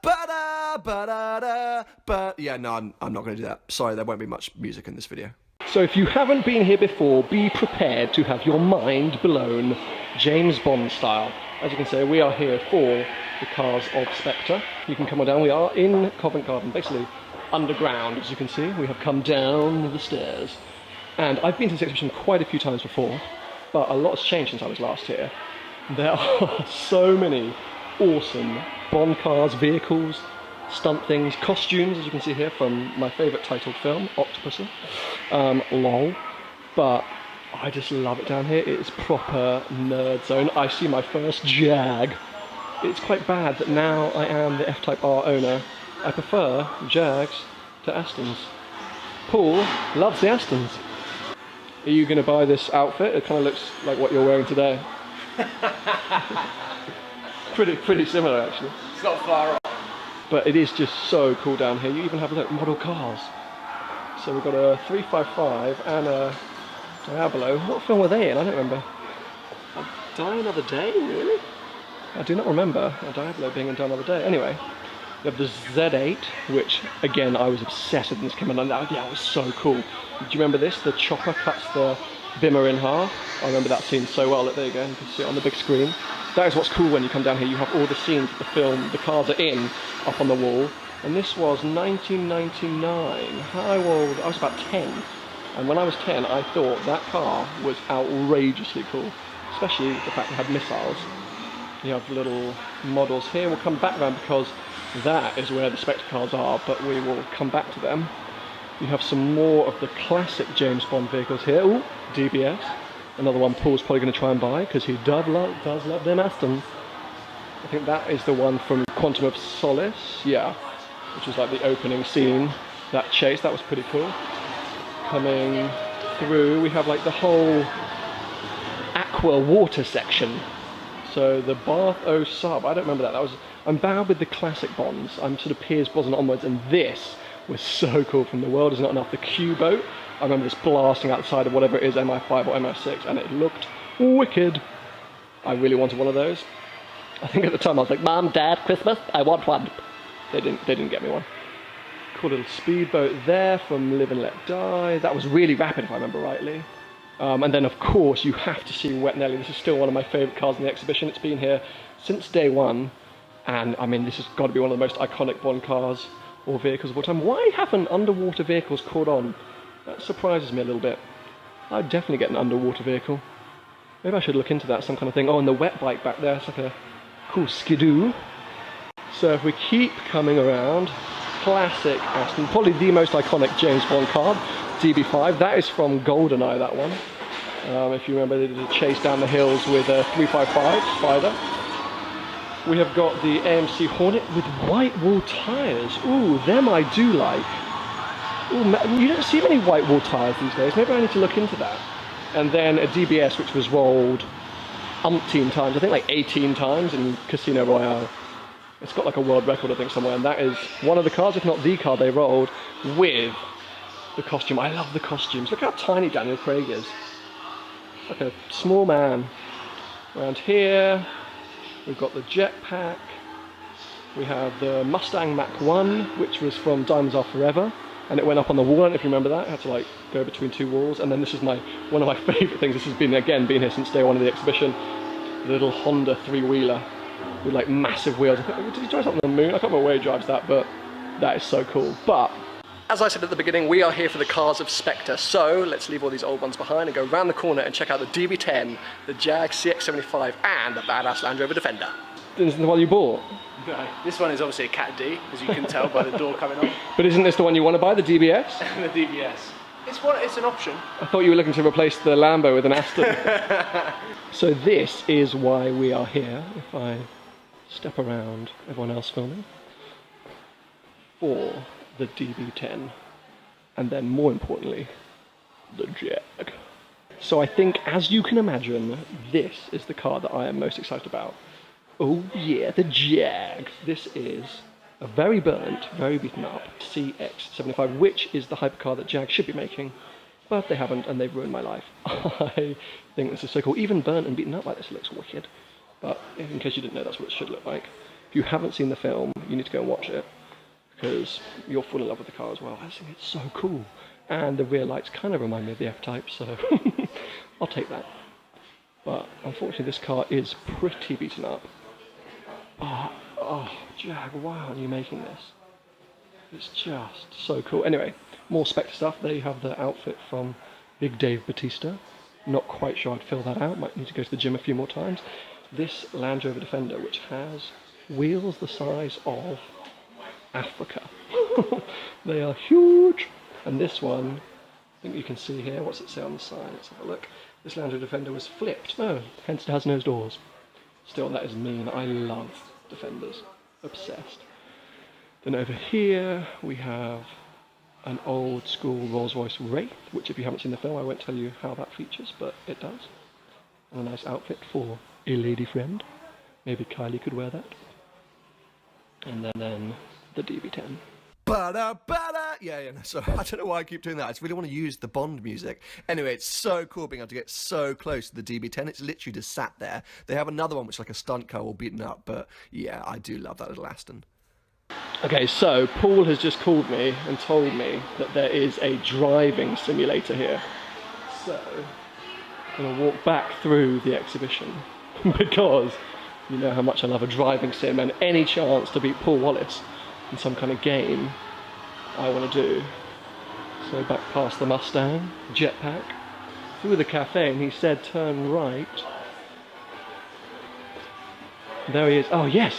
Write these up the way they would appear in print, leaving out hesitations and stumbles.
ba-da, ba-da-da, ba. Yeah, no, I'm not going to do that. Sorry, there won't be much music in this video. So if you haven't been here before, be prepared to have your mind blown James Bond style. As you can see, we are here for the cars of Spectre. You can come on down. We are in Covent Garden, basically underground, as you can see. We have come down the stairs. And I've been to this exhibition quite a few times before, but a lot has changed since I was last here. There are so many awesome Bond cars, vehicles, stunt things, costumes, as you can see here from my favourite titled film, Octopussy. Lol. But I just love it down here. It is proper nerd zone. I see my first Jag. It's quite bad that now I am the F-Type R owner. I prefer Jags to Astons. Paul loves the Astons. Are you going to buy this outfit? It kind of looks like what you're wearing today. pretty similar, actually. It's not far off. But it is just so cool down here. You even have, look, model cars. So we've got a 355 and a Diablo. What film were they in? I don't remember. Die Another Day? Really? I do not remember a Diablo being in Die Another Day. Anyway, we have the Z8, which, again, I was obsessed with when this came out. Yeah, it was so cool. Do you remember this? The chopper cuts the Bimmer in half. I remember that scene so well. Look, there you go. You can see it on the big screen. That is what's cool when you come down here. You have all the scenes of the film, the cars are in, up on the wall. And this was 1999. How old? I was about 10. And when I was 10, I thought that car was outrageously cool. Especially the fact it had missiles. You have little models here. We'll come back around because that is where the Spectre cars are, but we will come back to them. You have some more of the classic James Bond vehicles here. Ooh, DBS. Another one Paul's probably going to try and buy because he does love them Astons. I think that is the one from Quantum of Solace, yeah, which is like the opening scene. That chase, that was pretty cool. Coming through, we have like the whole aqua water section. So the Bath O Sub, I don't remember that. I'm bad with the classic Bonds. I'm sort of Piers Brosnan onwards, and this was so cool. From The World Is Not Enough, the Q-boat. I remember this blasting outside of whatever it is, MI5 or MI6, and it looked wicked. I really wanted one of those. I think at the time I was like, Mom, Dad, Christmas, I want one. They didn't get me one. Cool little speedboat there from Live and Let Die. That was really rapid, if I remember rightly. And then, of course, you have to see Wet Nelly. This is still one of my favourite cars in the exhibition. It's been here since day one. And, I mean, this has got to be one of the most iconic Bond cars or vehicles of all time. Why haven't underwater vehicles caught on? That surprises me a little bit. I'd definitely get an underwater vehicle. Maybe I should look into that, some kind of thing. Oh, and the wet bike back there, it's like a cool skidoo. So if we keep coming around, classic Aston, probably the most iconic James Bond car, DB5. That is from GoldenEye, that one. If you remember, they did a chase down the hills with a 355 Spider. We have got the Amc Hornet with white wall tyres. Ooh, them I do like. Ooh, you don't see many white wall tyres these days. Maybe I need to look into that. And then a DBS, which was rolled umpteen times. I think like 18 times in Casino Royale. It's got like a world record, I think, somewhere. And that is one of the cars, if not the car, they rolled with the costume. I love the costumes. Look how tiny Daniel Craig is. Like a small man. Around here, we've got the jetpack. We have the Mustang Mach 1, which was from Diamonds Are Forever. And it went up on the wall, I don't know if you remember that. It had to like go between two walls. And then this is one of my favourite things. This has been here since day one of the exhibition. The little Honda three-wheeler with like massive wheels. Did he drive something on the moon? I can't remember where he drives that, but that is so cool. But as I said at the beginning, we are here for the cars of Spectre. So let's leave all these old ones behind and go round the corner and check out the DB10, the Jag CX-75, and the badass Land Rover Defender. Isn't the one you bought? No, this one is obviously a Cat D, as you can tell by the door coming on. But isn't this the one you want to buy, the DBS? The DBS. It's an option. I thought you were looking to replace the Lambo with an Aston. So this is why we are here, if I step around everyone else filming, for the DB10, and then more importantly, the Jag. So I think, as you can imagine, this is the car that I am most excited about. Oh yeah, the Jag. This is a very burnt, very beaten up CX-75, which is the hypercar that Jag should be making, but they haven't, and they've ruined my life. I think this is so cool. Even burnt and beaten up like this looks wicked, but in case you didn't know, that's what it should look like. If you haven't seen the film, you need to go and watch it, because you'll fall in love with the car as well. I just think it's so cool. And the rear lights kind of remind me of the F-Type, so I'll take that. But unfortunately this car is pretty beaten up. Oh, Jag, why aren't you making this? It's just so cool. Anyway, more Spectre stuff. There you have the outfit from Big Dave Batista. Not quite sure I'd fill that out. Might need to go to the gym a few more times. This Land Rover Defender, which has wheels the size of Africa. They are huge. And this one, I think you can see here, what's it say on the side? Let's have a look. This Land Rover Defender was flipped. Oh, hence it has no doors. Still, that is mean. I love Defenders. Obsessed. Then over here we have an old school Rolls-Royce Wraith, which if you haven't seen the film I won't tell you how that features, but it does. And a nice outfit for a lady friend. Maybe Kylie could wear that. And then the DB10. Yeah, so I don't know why I keep doing that. I just really want to use the Bond music. Anyway, it's so cool being able to get so close to the DB10. It's literally just sat there. They have another one which is like a stunt car all beaten up, but yeah, I do love that little Aston. Okay, so Paul has just called me and told me that there is a driving simulator here. So I'm going to walk back through the exhibition because you know how much I love a driving sim, and any chance to beat Paul Wallace in some kind of game I want to do. So back past the Mustang, jetpack, through the cafe, and he said turn right. There he is. Oh yes,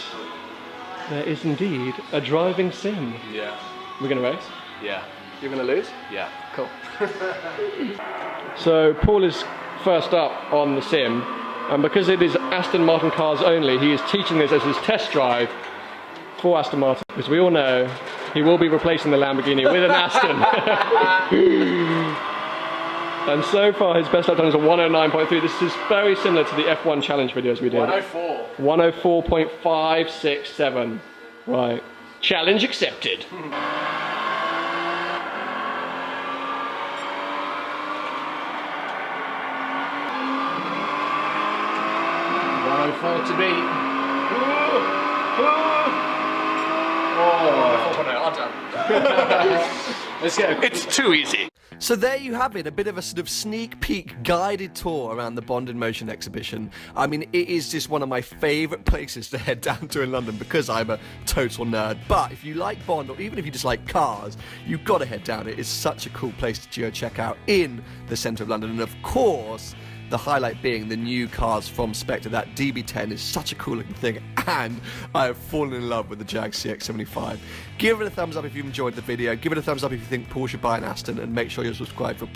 there is indeed a driving sim. Yeah. We're going to race? Yeah. You're going to lose? Yeah. Cool. So Paul is first up on the sim, and because it is Aston Martin cars only, he is teaching this as his test drive for Aston Martin, because we all know he will be replacing the Lamborghini with an Aston. And so far his best lap time is a 109.3. This is very similar to the F1 challenge videos we did. 104. 104.567. Right. Challenge accepted. To beat. Let's go. It's too easy. So there you have it, a bit of a sort of sneak peek guided tour around the Bond in Motion exhibition. I mean, it is just one of my favourite places to head down to in London because I'm a total nerd. But if you like Bond, or even if you just like cars, you've got to head down. It is such a cool place to go check out in the centre of London. And of course, the highlight being the new cars from Spectre. That DB10 is such a cool looking thing, and I have fallen in love with the Jag CX-75. Give it a thumbs up if you've enjoyed the video. Give it a thumbs up if you think Paul should buy an Aston, and make sure you're subscribed for